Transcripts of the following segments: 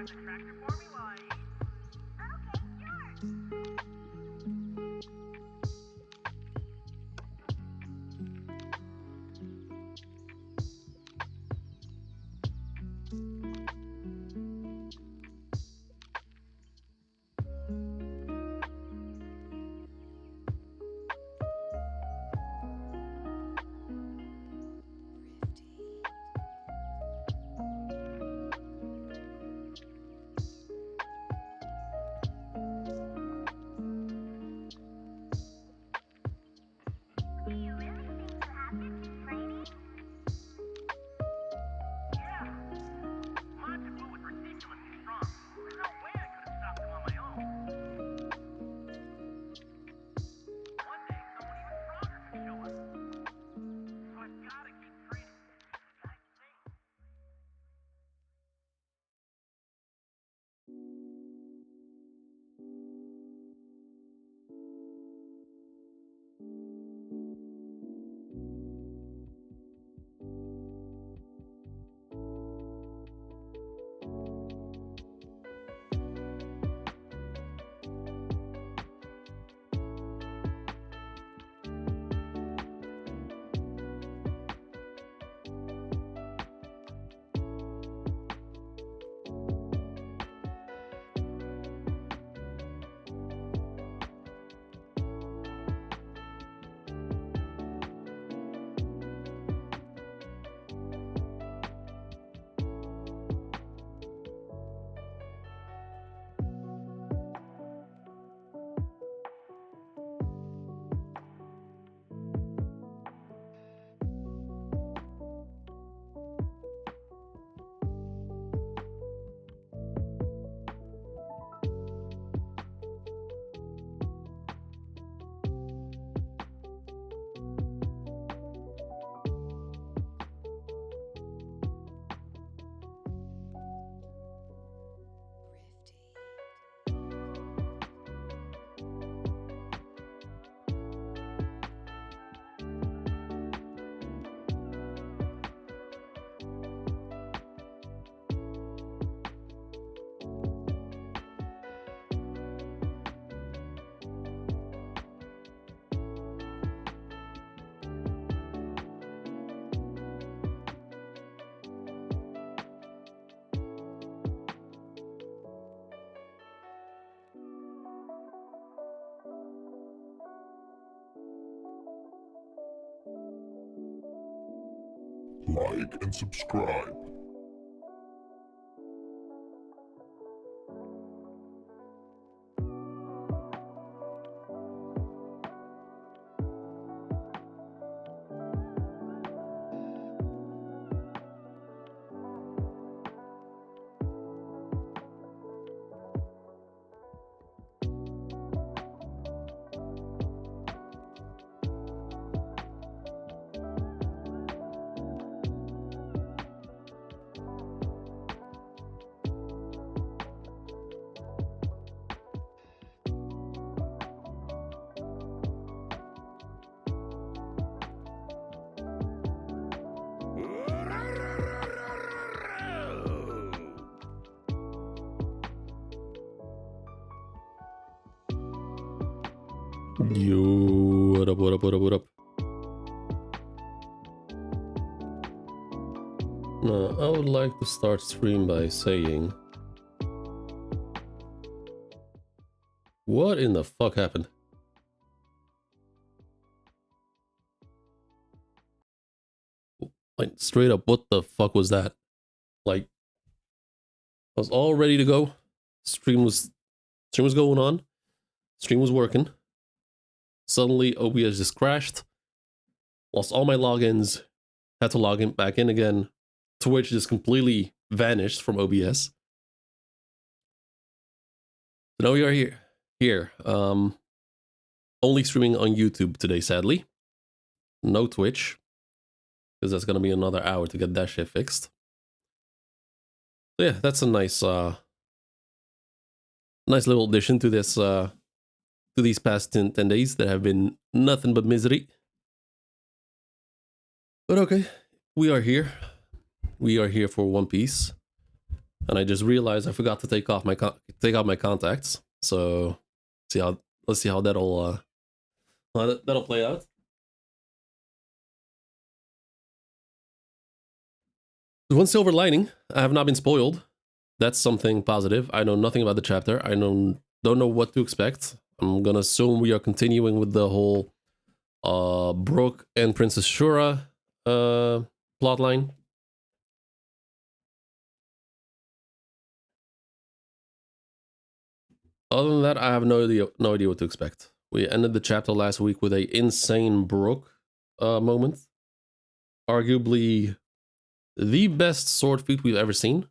like and subscribe. Yo, what up, what up, what up, what up? Now, I would like to start stream by saying, what in the fuck happened? Like, straight up, what the fuck was that? Like, I was all ready to go. Stream was going on. Stream was working. Suddenly, OBS just crashed. Lost all my logins. Had to log in back in again. Twitch just completely vanished from OBS. So now we are here. Only streaming on YouTube today, sadly. No Twitch, because that's gonna be another hour to get that shit fixed. So yeah, that's a nice little addition to this to these past 10 days that have been nothing but misery. But okay, we are here. We are here for One Piece. and I just realized I forgot to take off my contacts. So let's see how that'll play out. One silver lining: I have not been spoiled. That's something positive. I know nothing about the chapter. I don't know what to expect. I'm gonna assume we are continuing with the whole Brooke and Princess Shura plotline. Other than that, I have no idea what to expect. We ended the chapter last week with a insane Brooke moment. Arguably the best sword feat we've ever seen.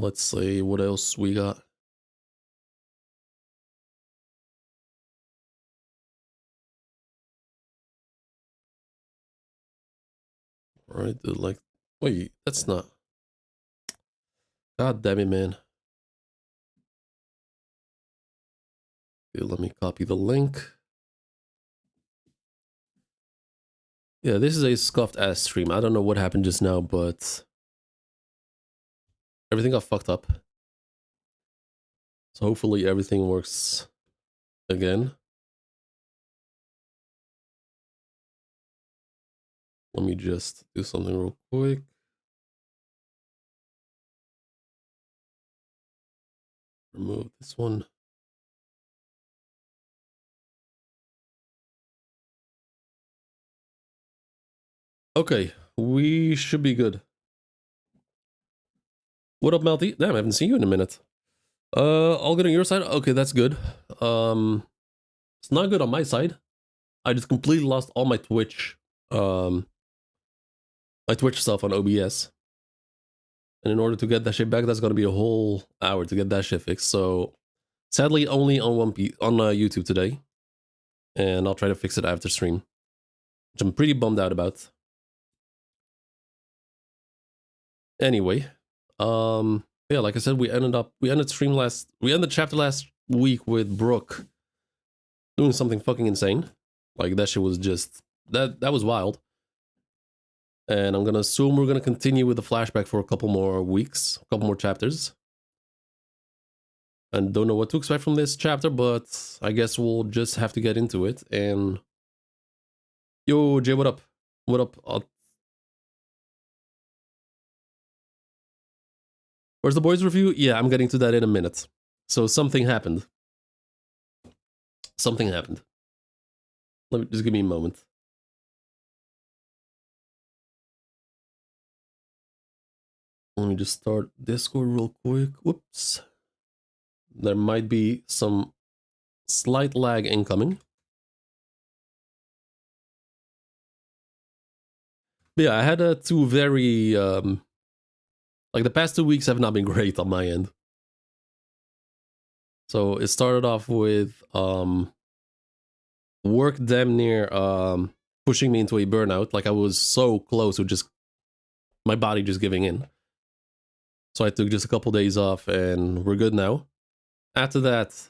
Let's see what else we got. All right, like, wait, that's not. God damn it, man. Okay, let me copy the link. Yeah, this is a scuffed ass stream. I don't know what happened just now, but everything got fucked up. So hopefully everything works again. Let me just do something real quick. Remove this one. Okay, we should be good. What up, Melty? Damn, I haven't seen you in a minute. All good on your side? Okay, that's good. It's not good on my side. I just completely lost all my Twitch stuff on OBS. And in order to get that shit back, that's gonna be a whole hour to get that shit fixed. So sadly, only on YouTube today. And I'll try to fix it after stream, which I'm pretty bummed out about. Anyway, yeah, like I said, we ended chapter last week with Brooke doing something fucking insane. Like that shit was just that was wild. And I'm gonna assume we're gonna continue with the flashback for a couple more weeks, a couple more chapters. And don't know what to expect from this chapter, but I guess we'll just have to get into it. And yo, Jay, what up? What up? Where's the boys review? Yeah, I'm getting to that in a minute. So something happened. Something happened. Let me just give me a moment. Let me just start Discord real quick. Whoops. There might be some slight lag incoming. But yeah, I had two very like the past 2 weeks have not been great on my end. So it started off with work damn near pushing me into a burnout. Like I was so close to just my body just giving in. So I took just a couple days off and we're good now. After that,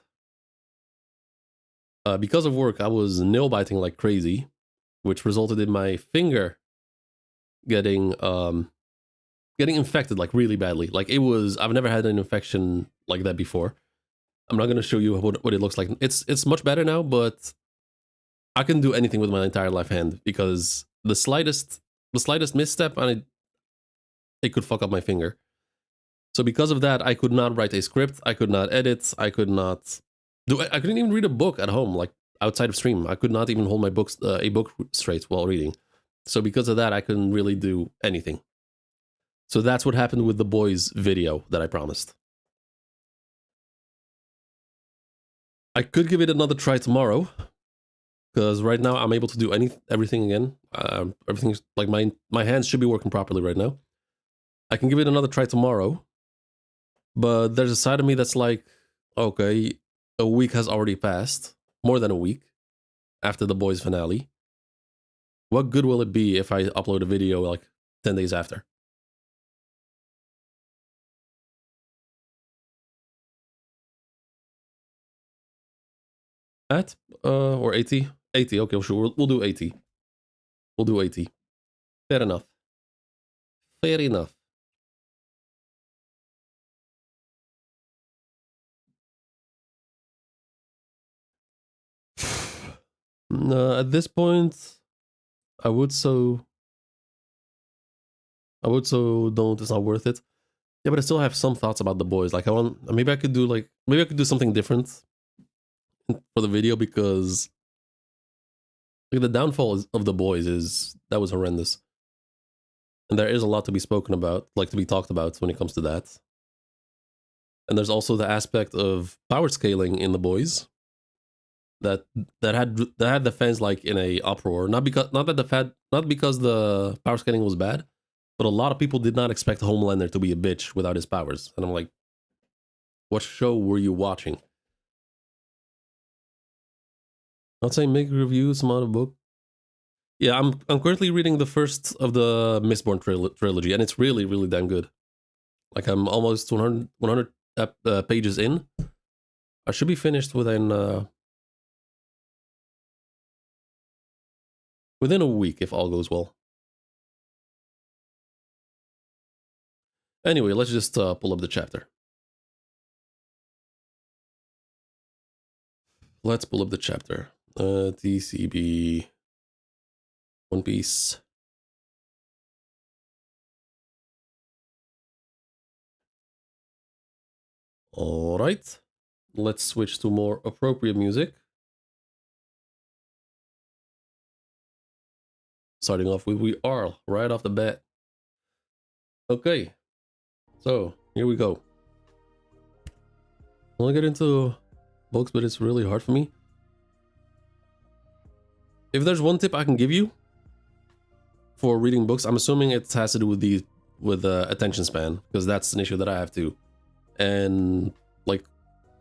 because of work, I was nail biting like crazy, which resulted in my finger getting infected like really badly. Like it was, I've never had an infection like that before. I'm not gonna show you what it looks like. It's much better now, but I couldn't do anything with my entire left hand because the slightest misstep and it could fuck up my finger. So because of that, I could not write a script. I could not edit. I couldn't even read a book at home, like outside of stream. I could not even hold my a book straight while reading. So because of that, I couldn't really do anything. So that's what happened with the boys video that I promised. I could give it another try tomorrow, because right now I'm able to do everything again. Everything's like my hands should be working properly right now. I can give it another try tomorrow, but there's a side of me that's like, okay, a week has already passed, more than a week after the boys finale. What good will it be if I upload a video like 10 days after? At or 80? 80, okay, sure, we'll do 80. We'll do 80. Fair enough. Fair enough. At this point, I would so don't, it's not worth it. Yeah, but I still have some thoughts about the boys. Like maybe I could do something different for the video, because like the downfall of the boys that was horrendous. And there is a lot to be spoken about, like to be talked about when it comes to that. And there's also the aspect of power scaling in the boys that had the fans like in a uproar. Not because the power scaling was bad, but a lot of people did not expect Homelander to be a bitch without his powers. And I'm like, what show were you watching? I'd say make reviews, some other book. Yeah, I'm currently reading the first of the Mistborn trilogy, and it's really, really damn good. Like I'm almost 100 pages in. I should be finished within a week if all goes well. Anyway, let's just pull up the chapter. Let's pull up the chapter. TCB One Piece. All right, let's switch to more appropriate music. Starting off with We Are right off the bat. Okay, so here we go. I want to get into books, but it's really hard for me. If there's one tip I can give you for reading books, I'm assuming it has to do with attention span, because that's an issue that I have too. And like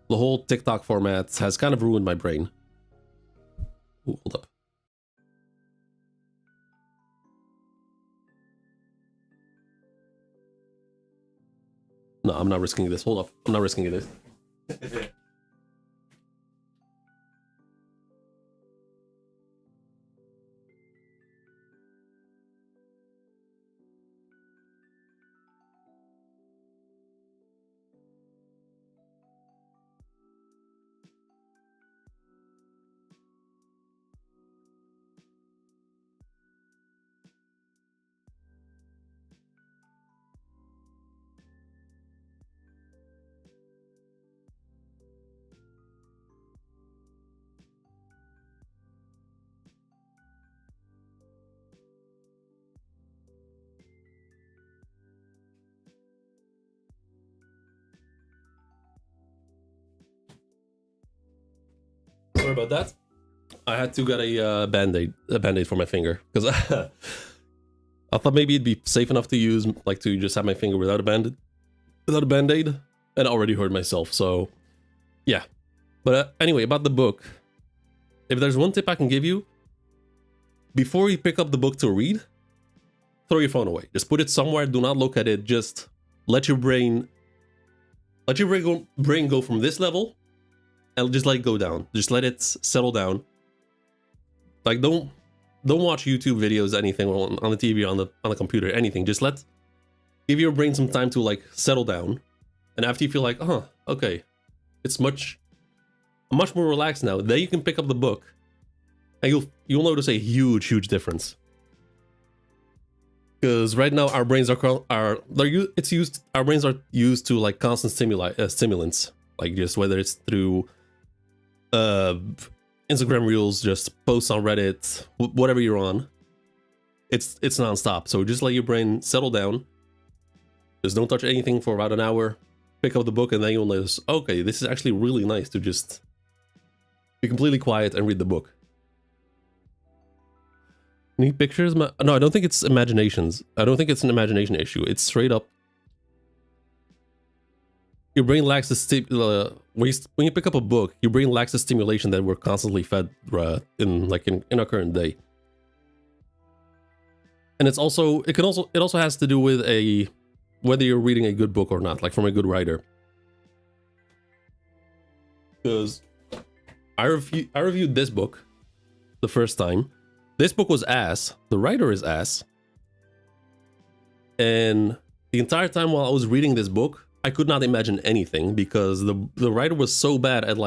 the whole TikTok format has kind of ruined my brain. Ooh, hold up. No, I'm not risking this. Hold up. I'm not risking this. Sorry about that. I had to get a band-aid for my finger, because I thought maybe it'd be safe enough to use, like to just have my finger without a band-aid, and I already hurt myself, so yeah. But anyway, about the book, if there's one tip I can give you, before you pick up the book to read, throw your phone away. Just put it somewhere, do not look at it, just let your brain go from this level, and just let it go down. Just let it settle down. Like don't watch YouTube videos, anything on the TV, on the computer, anything. Just give your brain some time to like settle down. And after you feel like, okay, it's much more relaxed now, then you can pick up the book, and you'll notice a huge difference. Because right now our brains our brains are used to like constant stimulants, like just whether it's through Instagram reels, just posts on Reddit, whatever you're on, it's nonstop. So just let your brain settle down. Just don't touch anything for about an hour. Pick up the book, and then you'll notice, okay, this is actually really nice to just be completely quiet and read the book. Need pictures? No, I don't think it's imaginations. I don't think it's an imagination issue. It's straight up. Your brain lacks the when you pick up a book, your brain lacks the stimulation that we're constantly fed in our current day. And it also has to do with whether you're reading a good book or not, like from a good writer. Because I reviewed this book the first time. This book was ass. The writer is ass. And the entire time while I was reading this book, I could not imagine anything because the writer was so bad at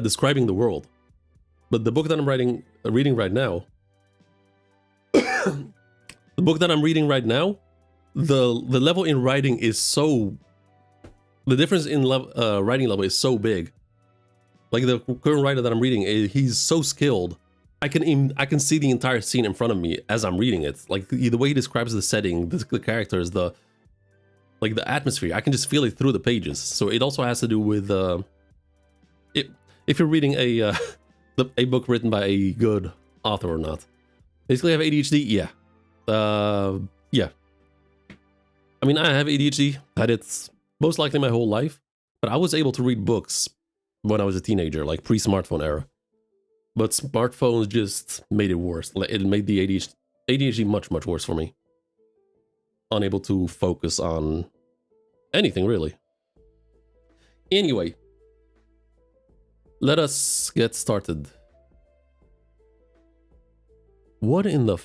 describing the world. But the book that I'm reading right now, the level in writing is so. The difference in writing level is so big. Like the current writer that I'm reading, he's so skilled. I can see the entire scene in front of me as I'm reading it. Like the way he describes the setting, the characters, the atmosphere. I can just feel it through the pages. So it also has to do with if you're reading a book written by a good author or not. Basically, I have ADHD. Yeah, yeah. I mean, I have ADHD. Had it most likely my whole life, but I was able to read books when I was a teenager, like pre-smartphone era. But smartphones just made it worse. It made the ADHD much, much worse for me. Unable to focus on anything, really. Anyway, let us get started. What in the...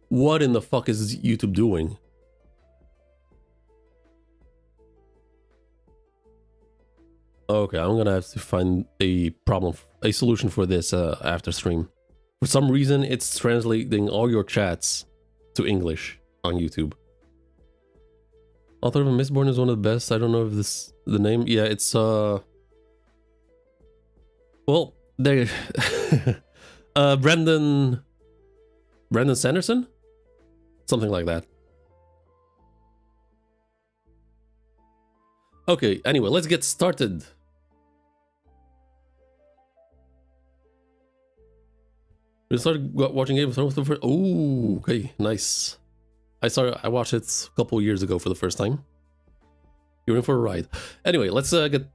What in the fuck is YouTube doing? Okay, I'm gonna have to find a solution for this after stream. For some reason, it's translating all your chats to English on YouTube. Author of Mistborn is one of the best. I don't know if the name. Yeah, it's well, they Brandon Sanderson, something like that. Okay, anyway, let's get started. We started watching Game of Thrones. Oh, okay, nice. I watched it a couple years ago for the first time. You're in for a ride. Anyway, let's get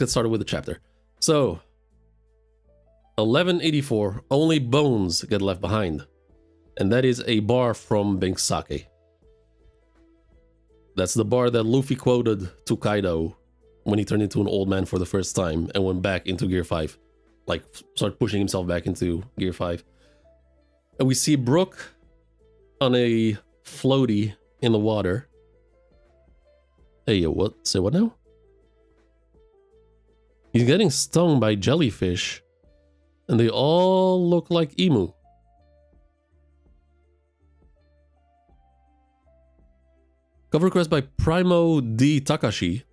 started with the chapter. So, 1184. Only bones get left behind, and that is a bar from Banksake. That's the bar that Luffy quoted to Kaido when he turned into an old man for the first time and went back into Gear 5. Like, started pushing himself back into Gear 5. And we see Brook on a floaty in the water. Hey, what? Say what now? He's getting stung by jellyfish, and they all look like emu. Cover request by Primo D. Takashi.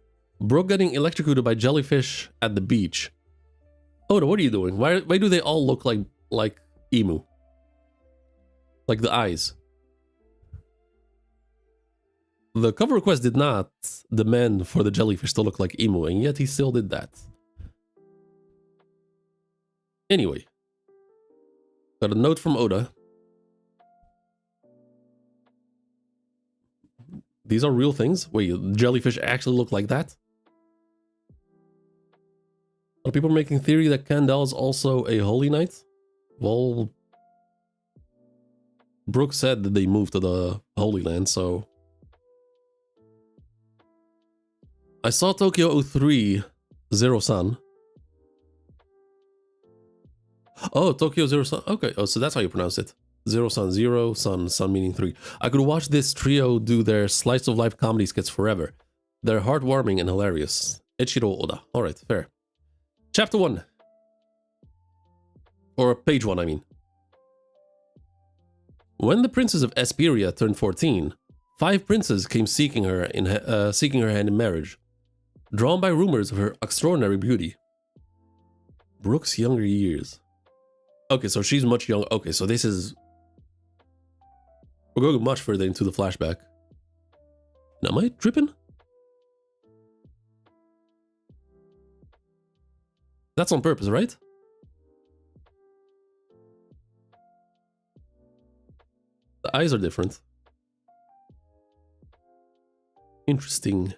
Brook getting electrocuted by jellyfish at the beach. Oda, what are you doing? Why do they all look like emu? Like the eyes. The cover request did not demand for the jellyfish to look like emu, and yet he still did that. Anyway. Got a note from Oda. These are real things? Wait, jellyfish actually look like that? Are people making theory that Kandel is also a holy knight? Well, Brook said that they moved to the Holy Land, so... I saw Tokyo 03 Zero-san. Oh, Tokyo Zero-san. Okay, oh, so that's how you pronounce it. Zero-san, zero, sun meaning 3. I could watch this trio do their slice of life comedy skits forever. They're heartwarming and hilarious. Ichiro Oda. Alright, fair. Chapter 1. Or page 1, I mean. When the princess of Esperia turned 14, 5 princes came seeking her hand in marriage, drawn by rumors of her extraordinary beauty. Brook's younger years. Okay, so she's much younger. Okay, so this is... We're going much further into the flashback. Now, am I tripping? That's on purpose, right? The eyes are different. Interesting.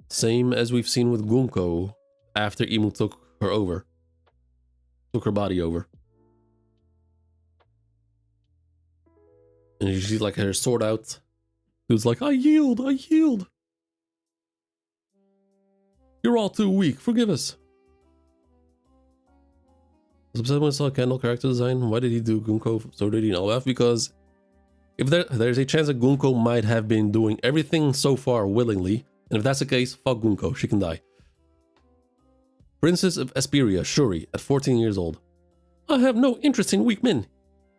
Same as we've seen with Gunko after Imu took her over. Took her body over. And she's like her sword out. Dude's like, I yield, I yield. You're all too weak, forgive us. I was upset when I saw Kendall character design. Why did he do Gunko so dirty in elbaf? Because if there's a chance that Gunko might have been doing everything so far willingly, and if that's the case, fuck Gunko, she can die. Princess of Esperia, Shuri, at 14 years old. I have no interest in weak men,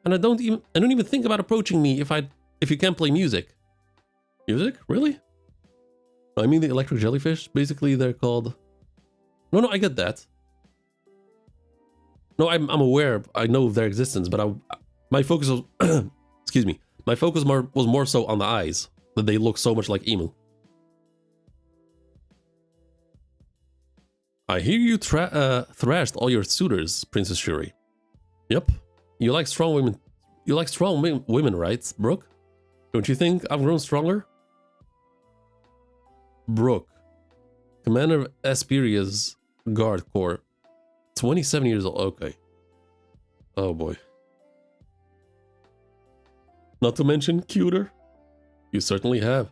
and I don't even think about approaching me if you can't play music. Music? Really? I mean the electric jellyfish. Basically, they're called. No, I get that. No, I'm aware. I know of their existence, but my focus was excuse me. My focus was more so on the eyes, that they look so much like Emu. I hear you thrashed all your suitors, Princess Shuri. Yep. You like strong women. You like strong women, right, Brooke? Don't you think I've grown stronger? Brooke, commander of Esperia's Guard Corps. 27 years old. Okay. Oh boy. Not to mention cuter. You certainly have.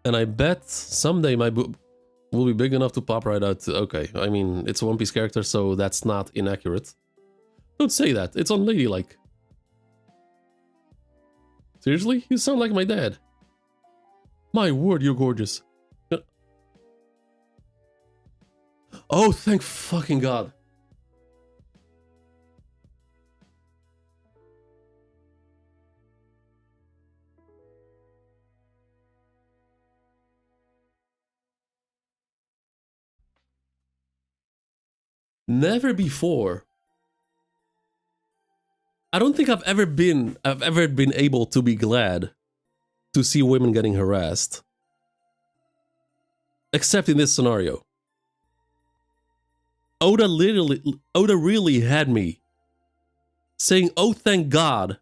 And I bet someday my boob will be big enough to pop right out. Okay, I mean, it's a One Piece character, so that's not inaccurate. Don't say that. It's unladylike. Seriously? You sound like my dad. My word, you're gorgeous. Oh, thank fucking God. Never before. I don't think I've ever been able to be glad to see women getting harassed. Except in this scenario. Oda really had me saying, oh thank God,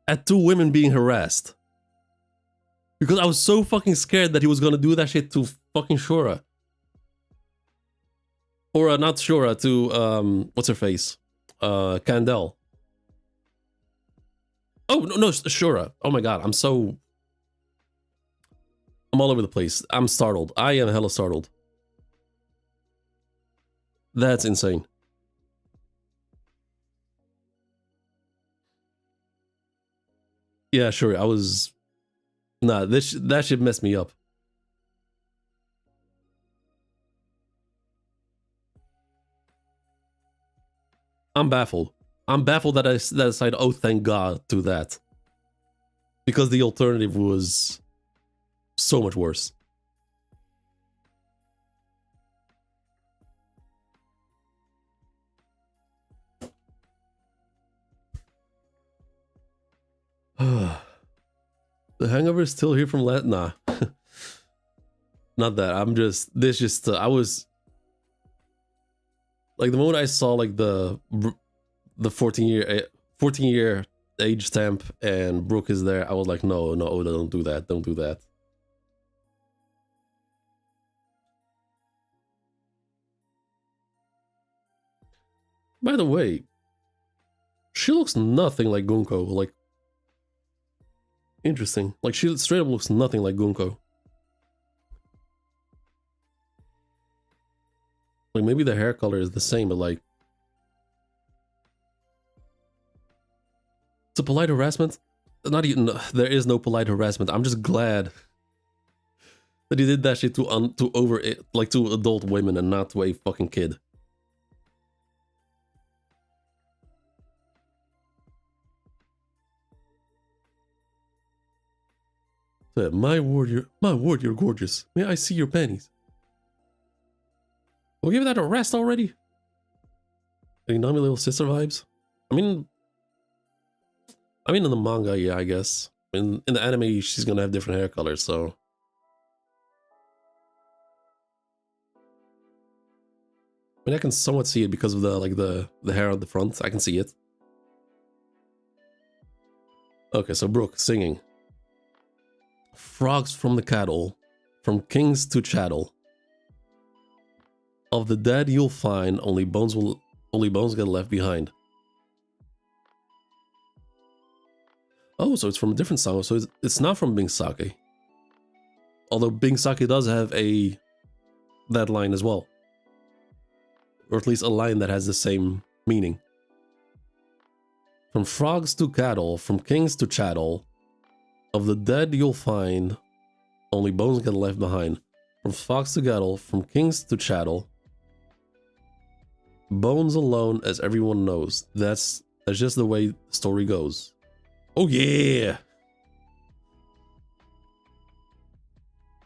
at 2 women being harassed. Because I was so fucking scared that he was gonna do that shit to fucking Shura. Or not Shura, to what's her face? Candel. Oh no, Shura. Oh my God, I'm all over the place. I'm startled. I am hella startled. That's insane. Yeah, sure. I was. Nah, that shit messed me up. I'm baffled. I'm baffled that I decided, oh, thank God, to that. Because the alternative was so much worse. The hangover is still here from last. Nah, not that. I was like, the moment I saw like the 14-year age stamp and Brooke is there, I was like, no, Oda, don't do that, don't do that. By the way, she looks nothing like Gunko. Like, interesting. Like, she straight up looks nothing like Gunko. Like, maybe the hair color is the same, but like, it's a polite harassment. Not even. There is no polite harassment. I'm just glad that he did that shit to adult women and not to a fucking kid. So, my word, you're gorgeous. May I see your panties? We'll give that a rest already. Getting Nami little sister vibes. I mean, in the manga, yeah, I guess. In the anime, she's gonna have different hair colors, so. I mean, I can somewhat see it because of the hair on the front. I can see it. Okay, so Brooke singing. Frogs from the cattle, from kings to chattel. Of the dead you'll find, only bones get left behind. Oh, so it's from a different song. So it's not from Bing Sake. Although Bing Sake does have that line as well. Or at least a line that has the same meaning. From frogs to cattle, from kings to chattel. Of the dead you'll find, only bones get left behind. From frogs to cattle, from kings to chattel. Bones alone, as everyone knows. That's just the way the story goes. Oh yeah!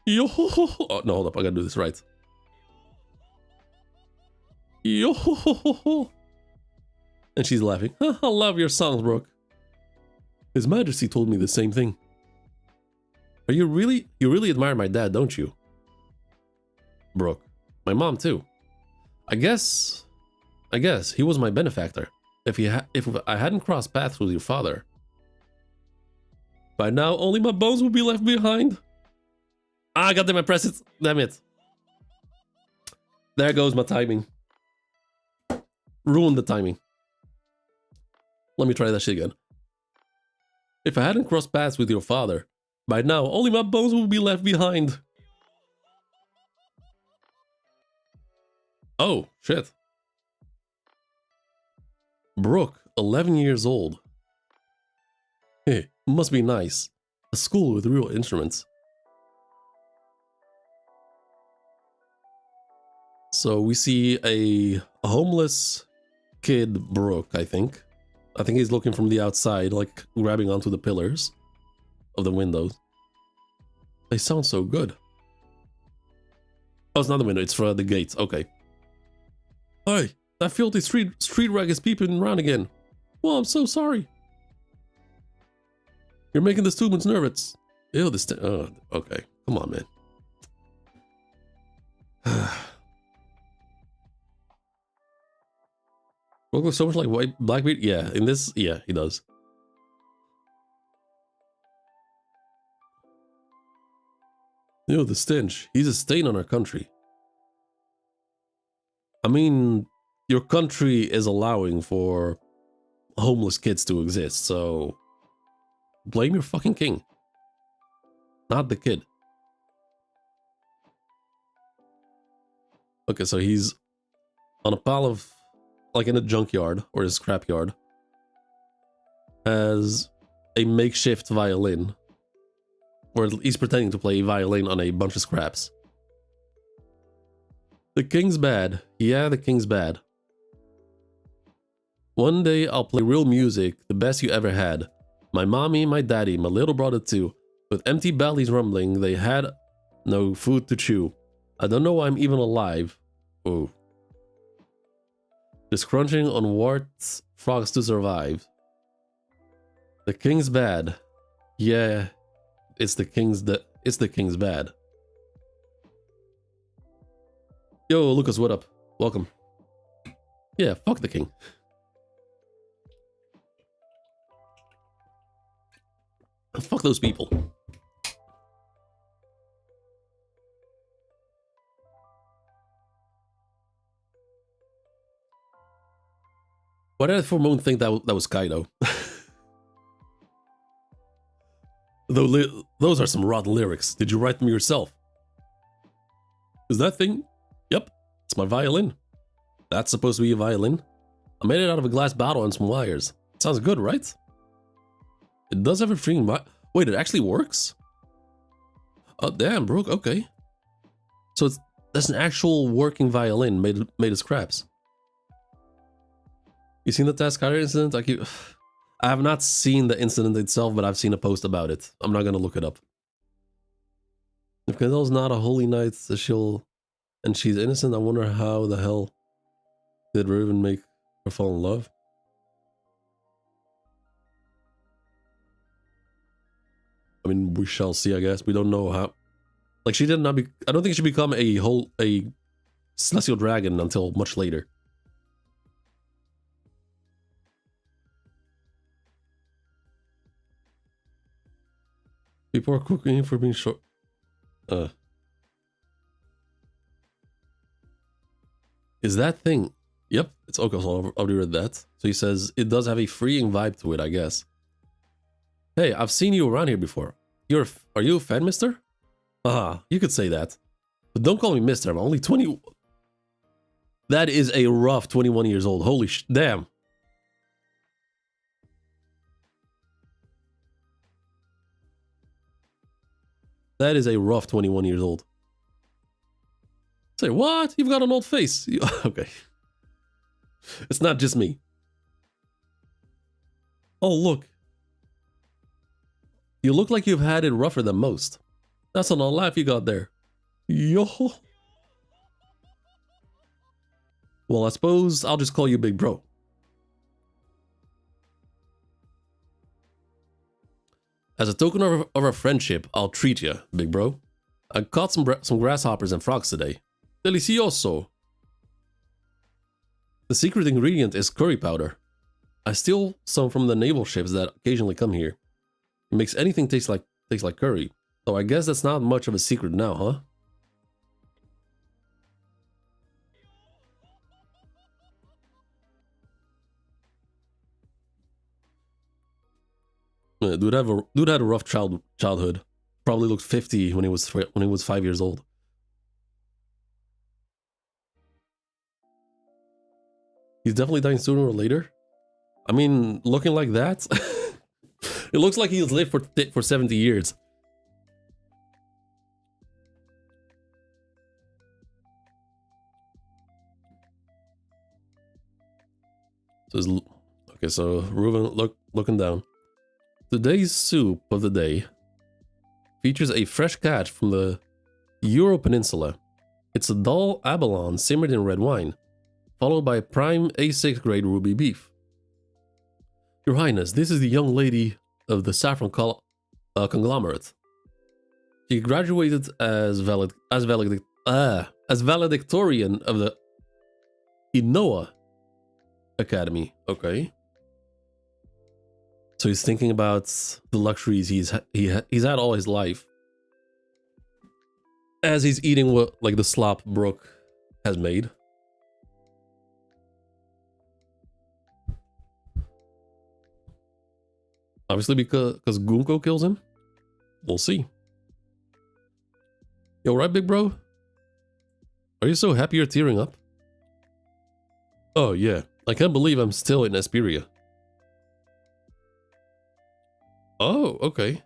Yo ho ho ho. Oh, no, hold up, I gotta do this right. Yo ho ho ho ho. And she's laughing. I love your songs, Brooke. His Majesty told me the same thing. Are you really admire my dad, don't you? Brooke. My mom too. I guess he was my benefactor. If I hadn't crossed paths with your father, by now only my bones would be left behind. Ah, goddamn, I pressed it. Damn it. There goes my timing. Ruined the timing. Let me try that shit again. If I hadn't crossed paths with your father, by now only my bones would be left behind. Oh, shit. Brooke, 11 years old. Hey, must be nice. A school with real instruments. So we see a homeless kid, Brooke, I think. I think he's looking from the outside, like grabbing onto the pillars of the windows. They sound so good. Oh, it's not the window, it's for the gate. Okay. Hey, that filthy street rag is peeping around again. Well, I'm so sorry. You're making the students nervous. Ew, this. Oh, okay. Come on, man. Brooke looks so much like white Blackbeard. Yeah, in this, yeah, he does. Ew, the stench. He's a stain on our country. I mean, your country is allowing for homeless kids to exist, so blame your fucking king, not the kid. Okay, so he's on a pile of, like in a junkyard or a scrapyard, has a makeshift violin, or he's pretending to play a violin on a bunch of scraps. The king's bad. Yeah, the king's bad. One day I'll play real music, the best you ever had. My mommy, my daddy, my little brother too. With empty bellies rumbling, they had no food to chew. I don't know why I'm even alive. Oh. Just crunching on warts, frogs to survive. The king's bad. Yeah, it's the king's bad. Yo, Lucas, what up? Welcome. Yeah, fuck the king. Fuck those people. Why did I for a moment think that was Kaido? Though those are some rotten lyrics. Did you write them yourself? Is that thing? Yep, it's my violin. That's supposed to be a violin. I made it out of a glass bottle and some wires. Sounds good, right? It does have a freaking wait, it actually works? Oh, damn, Brooke, okay. So that's an actual working violin made of scraps. You seen the Tascada incident? I have not seen the incident itself, but I've seen a post about it. I'm not gonna look it up. If Candel's not a holy knight, and she's innocent, I wonder how the hell did Riven make her fall in love? I mean, we shall see, I guess. We don't know how. Like, she did not be. I don't think she become a Celestial Dragon until much later. People are cooking for being short. Is that thing? Yep, it's okay. So I've already read that. So he says it does have a freeing vibe to it, I guess. Hey, I've seen you around here before. Are you a fan, mister? You could say that. But don't call me mister, I'm only 20. That is a rough 21 years old. Holy damn. That is a rough 21 years old. Say, what? You've got an old face. Okay. It's not just me. Oh, look. You look like you've had it rougher than most. That's an old laugh you got there. Yo. Well, I suppose I'll just call you Big Bro. As a token of our friendship, I'll treat you, Big Bro. I caught some grasshoppers and frogs today. Delicioso. The secret ingredient is curry powder. I steal some from the naval ships that occasionally come here. It makes anything taste like curry. So I guess that's not much of a secret now, huh? Yeah, dude had a rough childhood. Probably looked 50 when he was 5 years old. He's definitely dying sooner or later. I mean, looking like that, it looks like he's lived for 70 years. So okay, so Reuven looking down. Today's soup of the day features a fresh catch from the Euro Peninsula. It's a dull abalone simmered in red wine, followed by prime A6 grade ruby beef. Your Highness, this is the young lady of the saffron conglomerate. She graduated as valedictorian of the Inoa Academy. Okay. So he's thinking about the luxuries he's had all his life, as he's eating what the slop Brooke has made. Obviously because Gunko kills him. We'll see. You alright, big bro? Are you so happy you're tearing up? Oh yeah, I can't believe I'm still in Esperia. Oh, okay.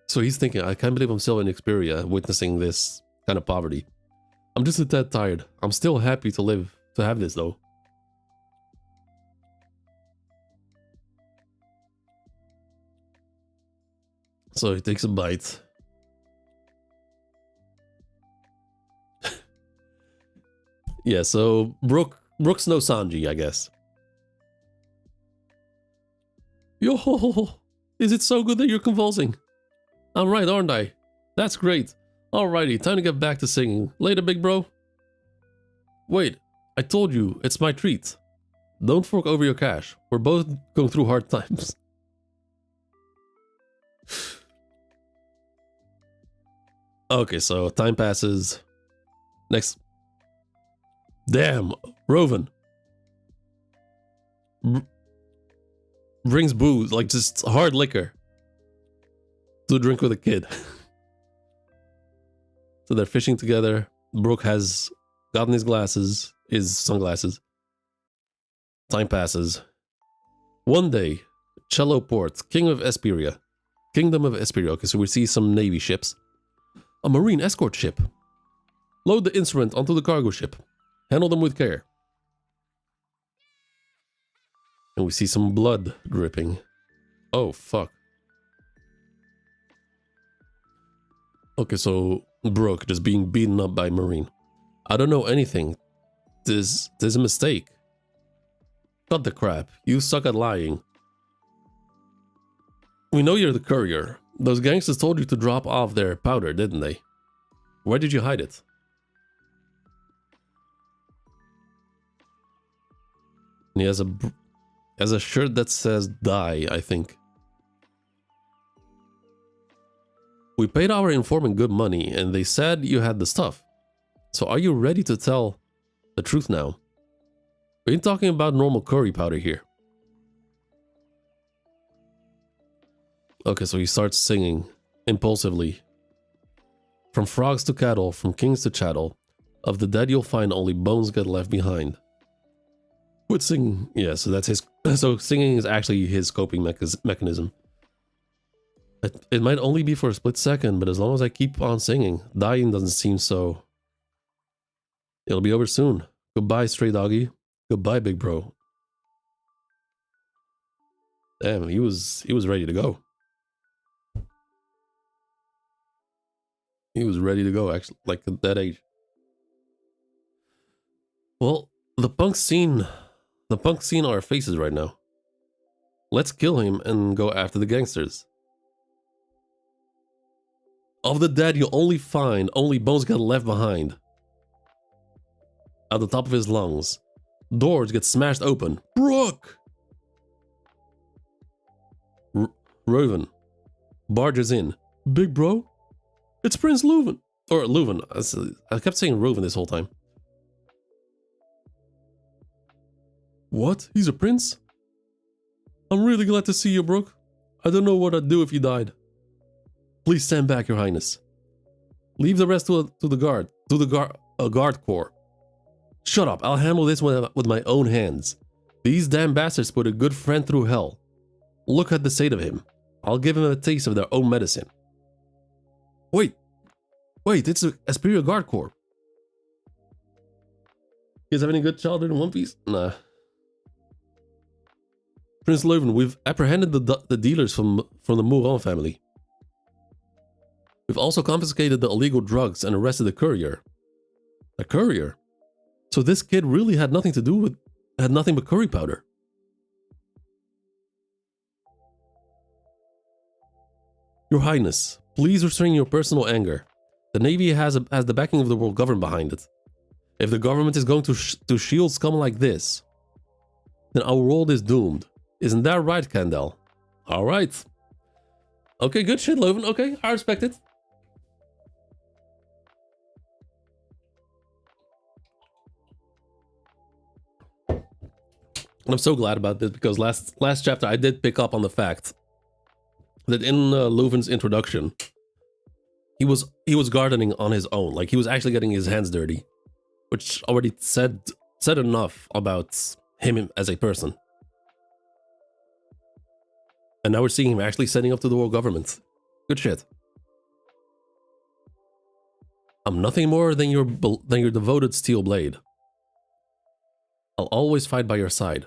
So he's thinking, I can't believe I'm still in Xperia witnessing this kind of poverty. I'm just a tad tired. I'm still happy to have this though. So he takes a bite. Yeah, so Brooks no Sanji, I guess. Yo! Is it so good that you're convulsing? I'm right, aren't I? That's great. Alrighty, time to get back to singing. Later, big bro. Wait, I told you, it's my treat. Don't fork over your cash. We're both going through hard times. Okay, so time passes. Next. Damn, Roven. Brings booze, just hard liquor, to drink with a kid. So they're fishing together. Brooke has gotten his sunglasses. Time passes. One day, Cello Port, Kingdom of Esperia. Okay, so we see some Navy ships. A marine escort ship. Load the instrument onto the cargo ship. Handle them with care. And we see some blood dripping. Oh, fuck. Okay, so Brooke just being beaten up by Marine. I don't know anything. There's a mistake. Cut the crap. You suck at lying. We know you're the courier. Those gangsters told you to drop off their powder, didn't they? Where did you hide it? And he has a shirt that says die, I think. We paid our informant good money and they said you had the stuff. So are you ready to tell the truth now? We ain't talking about normal curry powder here. Okay, so he starts singing impulsively. From frogs to cattle, from kings to chattel, of the dead you'll find only bones get left behind. Quit singing. Yeah, so that's his. So singing is actually his coping mechanism. It might only be for a split second, but as long as I keep on singing, dying doesn't seem so. It'll be over soon. Goodbye, stray doggy. Goodbye, big bro. Damn, he was ready to go. He was ready to go, actually, like at that age. Well, the punk's seen our faces right now. Let's kill him and go after the gangsters. Of the dead you'll only find, only bones get left behind. At the top of his lungs. Doors get smashed open. Brooke! Reuven barges in. Big bro? It's Prince Leuven. Or Leuven. I kept saying Reuven this whole time. What? He's a prince? I'm really glad to see you, Brooke. I don't know what I'd do if you died. Please stand back, your highness. Leave the rest to the guard corps. Shut up, I'll handle this with my own hands. These damn bastards put a good friend through hell. Look at the state of him. I'll give him a taste of their own medicine. Wait, it's a Superior Guard Corps. You guys have any good childhood in One Piece? Nah. Prince Leuven, we've apprehended the dealers from the Mouron family. We've also confiscated the illegal drugs and arrested the courier. A courier? So this kid really had nothing but curry powder. Your Highness, please restrain your personal anger. The Navy has the backing of the world government behind it. If the government is going to shield scum like this, then our world is doomed. Isn't that right, Kandel? All right. Okay, good shit, Leuven. Okay, I respect it. And I'm so glad about this because last chapter I did pick up on the fact that in Leuven's introduction, he was gardening on his own. Like he was actually getting his hands dirty, which already said enough about him as a person. And now we're seeing him actually setting up to the world government. Good shit. I'm nothing more than your devoted steel blade. I'll always fight by your side.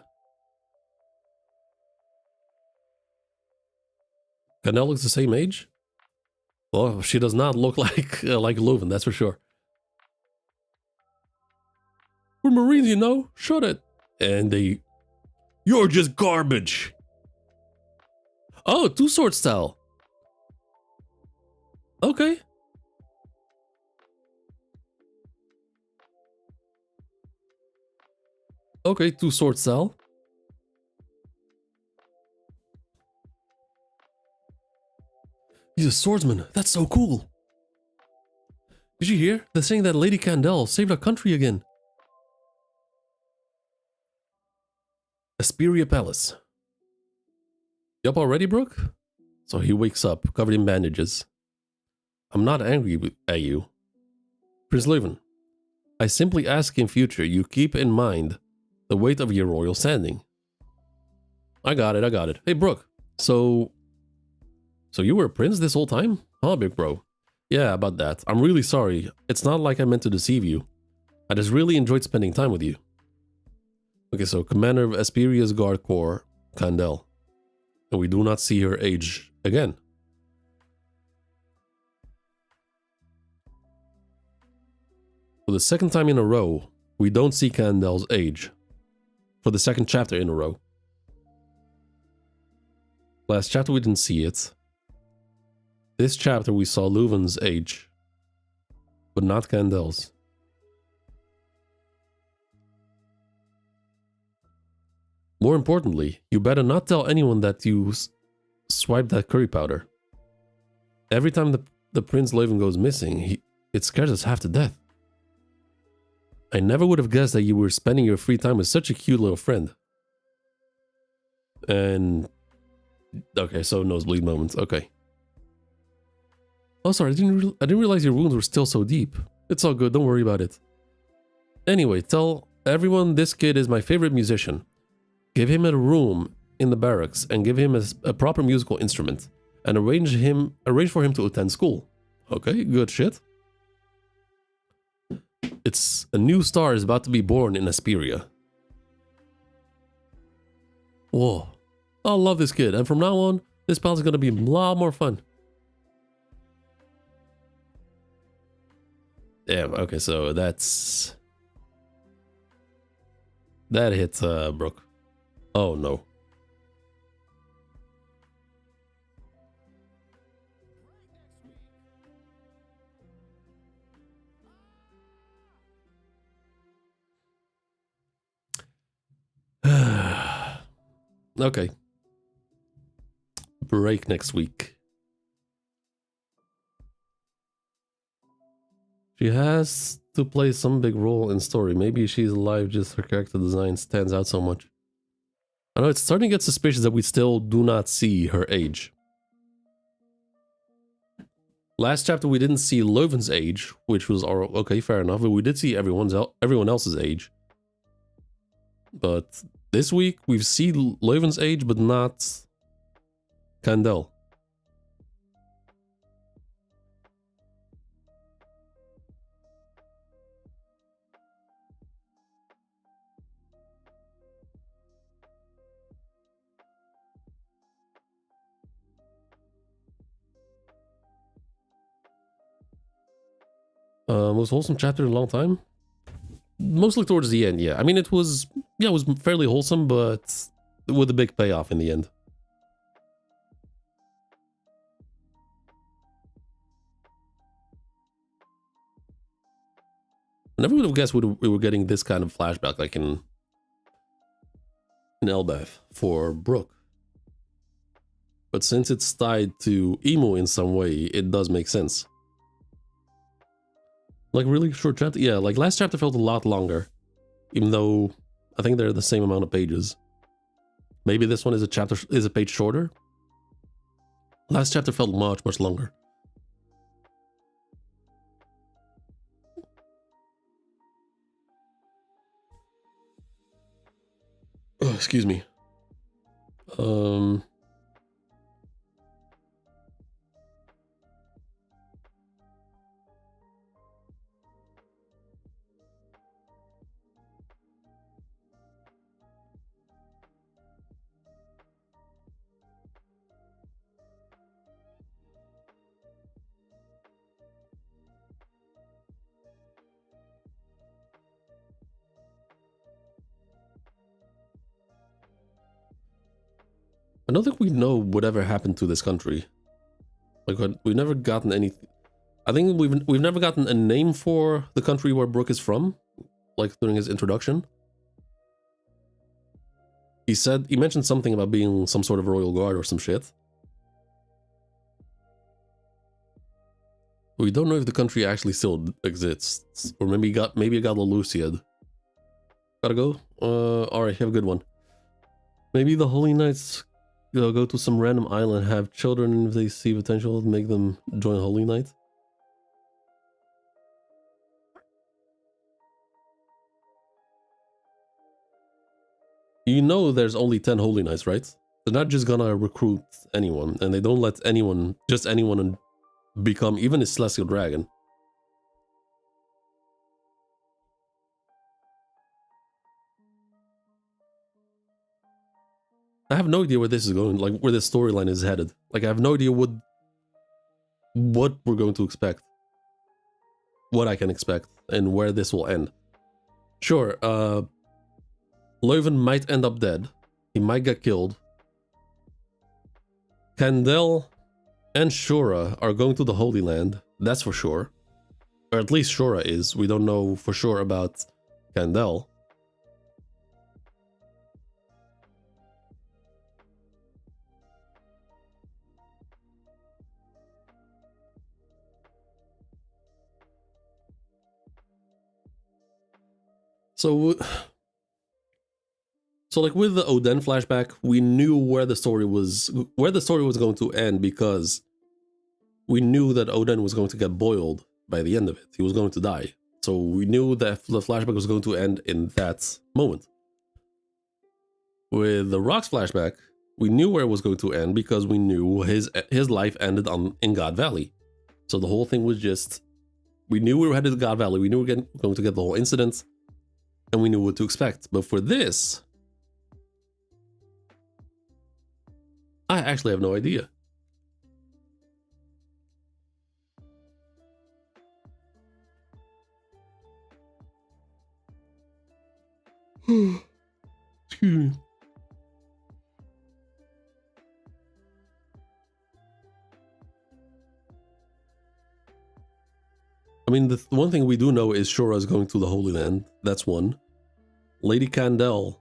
Canelle looks the same age? Well, she does not look like Leuven, that's for sure. We're Marines, you know? Shut it. And you're just garbage. Oh, two-sword style. Okay. Okay, two-sword style. He's a swordsman. That's so cool. Did you hear? They're saying that Lady Kandel saved our country again. Asperia Palace. You up already, Brooke? So he wakes up, covered in bandages. I'm not angry at you. Prince Leuven, I simply ask in future you keep in mind the weight of your royal standing. I got it. Hey, Brooke, so you were a prince this whole time? Huh, big bro? Yeah, about that. I'm really sorry. It's not like I meant to deceive you. I just really enjoyed spending time with you. Okay, so Commander of Asperia's Guard Corps, Kandel. And we do not see her age again. For the second time in a row, we don't see Kandel's age. For the second chapter in a row. Last chapter we didn't see it. This chapter we saw Leuven's age, but not Kandel's. More importantly, you better not tell anyone that you swiped that curry powder. Every time the Prince Leuven goes missing, it scares us half to death. I never would have guessed that you were spending your free time with such a cute little friend. And... okay, so nosebleed moments, okay. Oh, sorry, I didn't realize your wounds were still so deep. It's all good, don't worry about it. Anyway, tell everyone this kid is my favorite musician. Give him a room in the barracks and give him a proper musical instrument. And arrange for him to attend school. Okay, good shit. A new star is about to be born in Asperia. Whoa. I love this kid, and from now on, this battle is gonna be a lot more fun. Damn, okay, so that hits Brooke. Oh no. Okay. Break next week. She has to play some big role in story. Maybe she's alive, just her character design stands out so much. I know it's starting to get suspicious that we still do not see her age. Last chapter we didn't see Leuven's age, which was okay, fair enough, but we did see everyone else's age. But this week we've seen Leuven's age, but not Kandel. Most wholesome chapter in a long time. Mostly towards the end, yeah. I mean, it was fairly wholesome, but with a big payoff in the end. I never would have guessed we were getting this kind of flashback, like in elbaf for Brooke. But since it's tied to Emo in some way, it does make sense. Like really short chapter, yeah. Like last chapter felt a lot longer, even though I think they're the same amount of pages. Maybe this one is a page shorter. Last chapter felt much longer. Oh, excuse me. I don't think we know whatever happened to this country. Like we've never gotten any. I think we've never gotten a name for the country where Brooke is from, like during his introduction. He mentioned something about being some sort of royal guard or some shit. We don't know if the country actually still exists, or maybe it got Luciad. Gotta go. All right, have a good one. Maybe the Holy Knights. Go to some random island, have children, if they see potential, make them join Holy Knight. You know there's only 10 Holy Knights, right? They're not just gonna recruit anyone, and they don't let anyone become even a Celestial Dragon. I have no idea where this is going, like where this storyline is headed. Like I have no idea what we're going to expect. What I can expect and where this will end. Sure, Leuven might end up dead. He might get killed. Kandel and Shura are going to the Holy Land, that's for sure. Or at least Shura is. We don't know for sure about Kandel. So, so like with the Oden flashback, we knew where the story was going to end because we knew that Oden was going to get boiled by the end of it. He was going to die. So we knew that the flashback was going to end in that moment. With the Rocks flashback, we knew where it was going to end because we knew his life ended in God Valley. So the whole thing was just, we knew we were headed to God Valley. We knew we were going to get the whole incident, and we knew what to expect. But for this, I actually have no idea. Excuse me. I mean, the one thing we do know is Shura is going to the Holy Land. That's one. Lady Candel,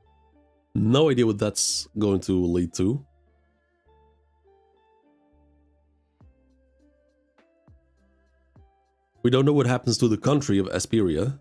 no idea what that's going to lead to. We don't know what happens to the country of Asperia.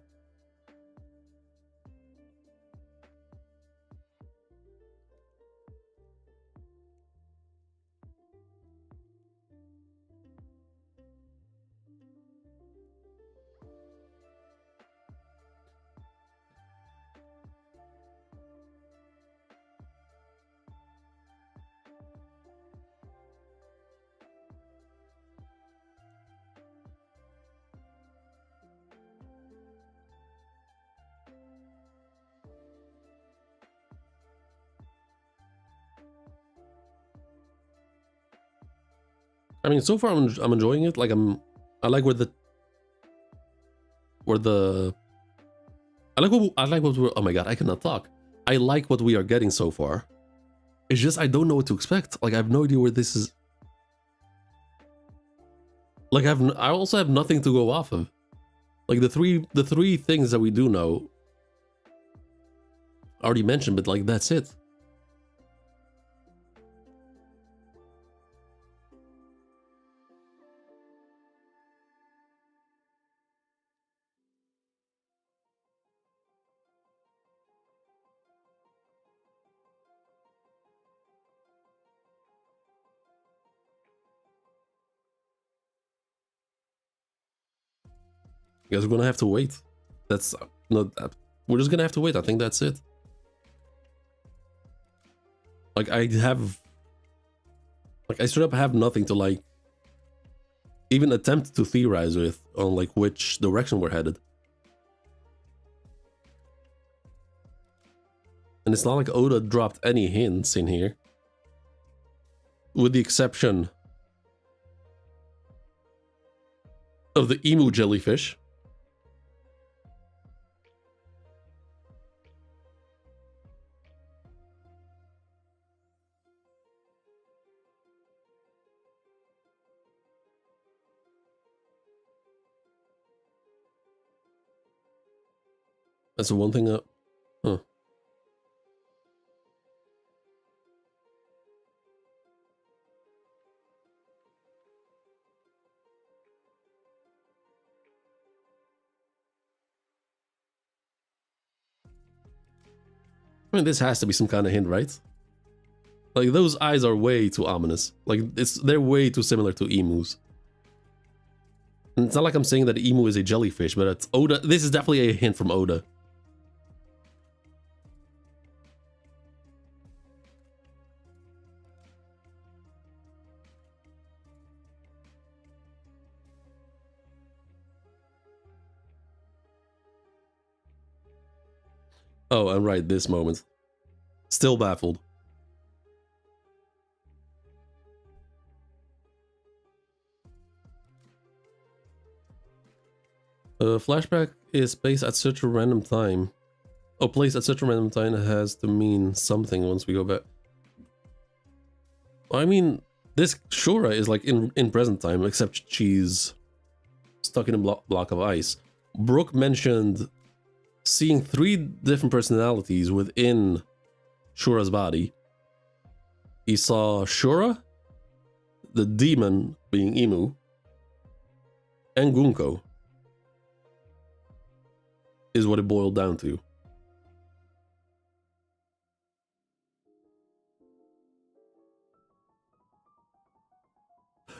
I mean, so far I'm enjoying it. Like I like I like what we're, oh my god, I cannot talk. I like what we are getting so far. It's just I don't know what to expect. Like I have no idea where this is. Like I also have nothing to go off of. Like the three things that we do know, I already mentioned, but like that's it. You guys are gonna have to wait. That's not that. We're just gonna have to wait. I think that's it. Like I straight up have nothing to like even attempt to theorize with on like which direction we're headed. And it's not like Oda dropped any hints in here. With the exception of the emu jellyfish. That's the one thing that... Huh. I mean, this has to be some kind of hint, right? Like, those eyes are way too ominous. Like, they're way too similar to emus. And it's not like I'm saying that emu is a jellyfish, but it's Oda. This is definitely a hint from Oda. Oh, I'm right, this moment. Still baffled. Flashback is placed at such a random time. Oh, placed at such a random time has to mean something once we go back. I mean, this Shura is like in present time, except she's stuck in a block of ice. Brooke mentioned seeing 3 different personalities within Shura's body. He saw Shura, the demon being Emu, and Gunko. Is what it boiled down to.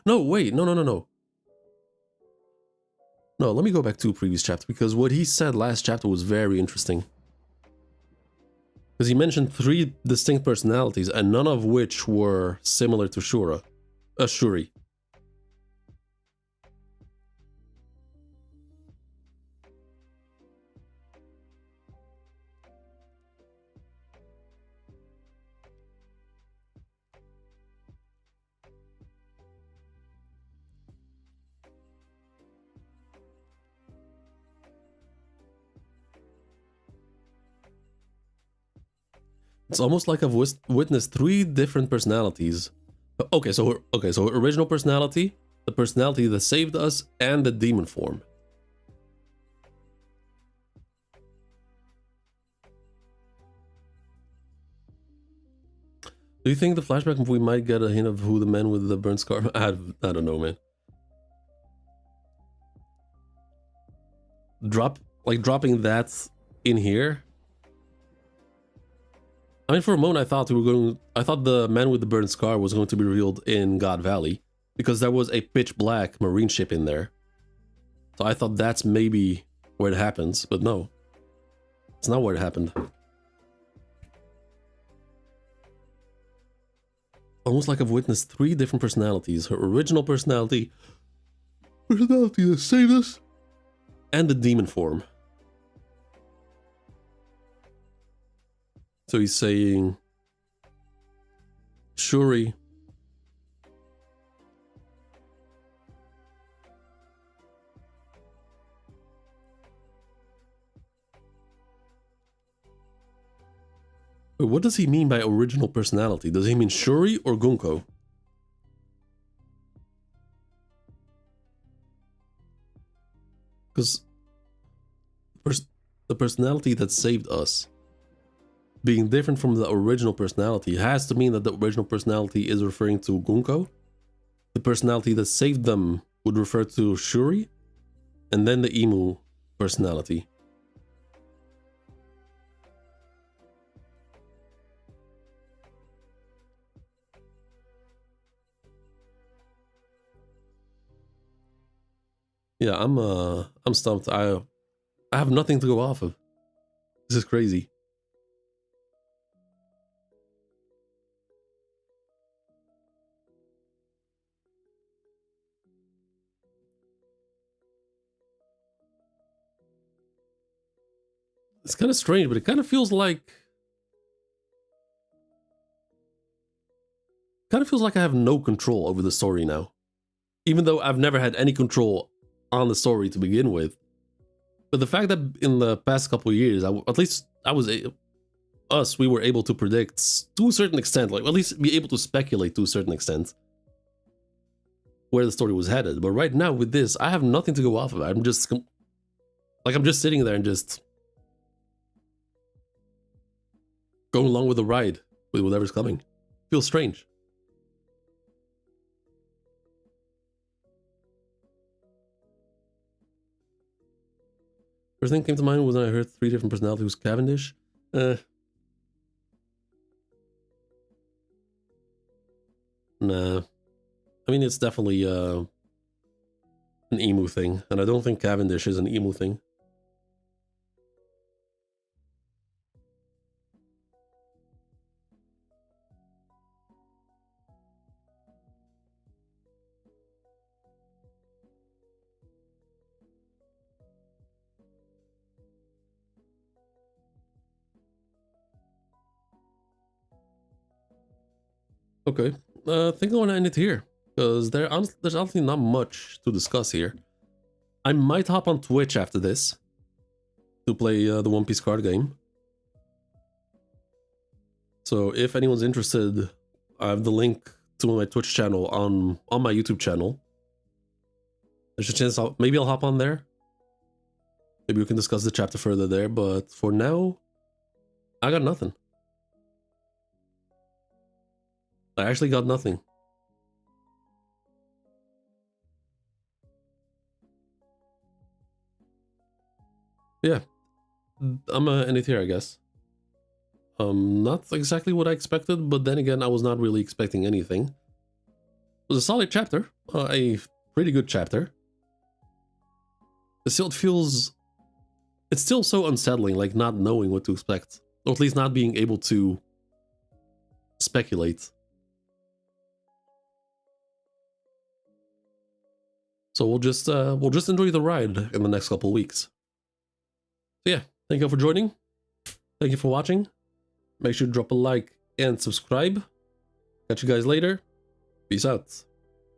No, wait, no. No, let me go back to previous chapter, because what he said last chapter was very interesting. Because he mentioned 3 distinct personalities, and none of which were similar to Shuri. It's almost like I've witnessed 3 different personalities. Okay, so original personality, the personality that saved us, and the demon form. Do you think the flashback we might get a hint of who the man with the burnt scar? I don't know, man. Dropping that in here. I mean, for a moment, I thought the man with the burnt scar was going to be revealed in God Valley, because there was a pitch black marine ship in there. So I thought that's maybe where it happens, but no, it's not where it happened. Almost like I've witnessed 3 different personalities: her original personality that saved us, and the demon form. So he's saying Shuri, what does he mean by original personality? Does he mean Shuri or Gunko? Because the personality that saved us being different from the original personality has to mean that the original personality is referring to Gunko. The personality that saved them would refer to Shuri, and then the emu personality. Yeah, I'm stumped. I have nothing to go off of. This is crazy. It's kind of strange, but it kind of feels like I have no control over the story now. Even though I've never had any control on the story to begin with. But the fact that in the past couple of years, we were able to predict to a certain extent, like at least be able to speculate to a certain extent where the story was headed. But right now with this, I have nothing to go off of. I'm just sitting there and just going along with the ride with whatever's coming. Feels strange. First thing came to mind was when I heard 3 different personalities was Cavendish. Nah. I mean, it's definitely an emu thing, and I don't think Cavendish is an emu thing. Okay, I think I want to end it here, because there's honestly not much to discuss here. I might hop on Twitch after this to play the One Piece card game. So if anyone's interested, I have the link to my Twitch channel on my YouTube channel. There's a chance maybe I'll hop on there. Maybe we can discuss the chapter further there, but for now, I got nothing. I actually got nothing. Yeah, I'm gonna end it here, I guess. Not exactly what I expected, but then again, I was not really expecting anything. It was a solid chapter. a pretty good chapter. It still feels... It's still so unsettling, like not knowing what to expect. Or at least not being able to speculate. So we'll just enjoy the ride in the next couple of weeks. So yeah, thank you all for joining. Thank you for watching. Make sure to drop a like and subscribe. Catch you guys later. Peace out.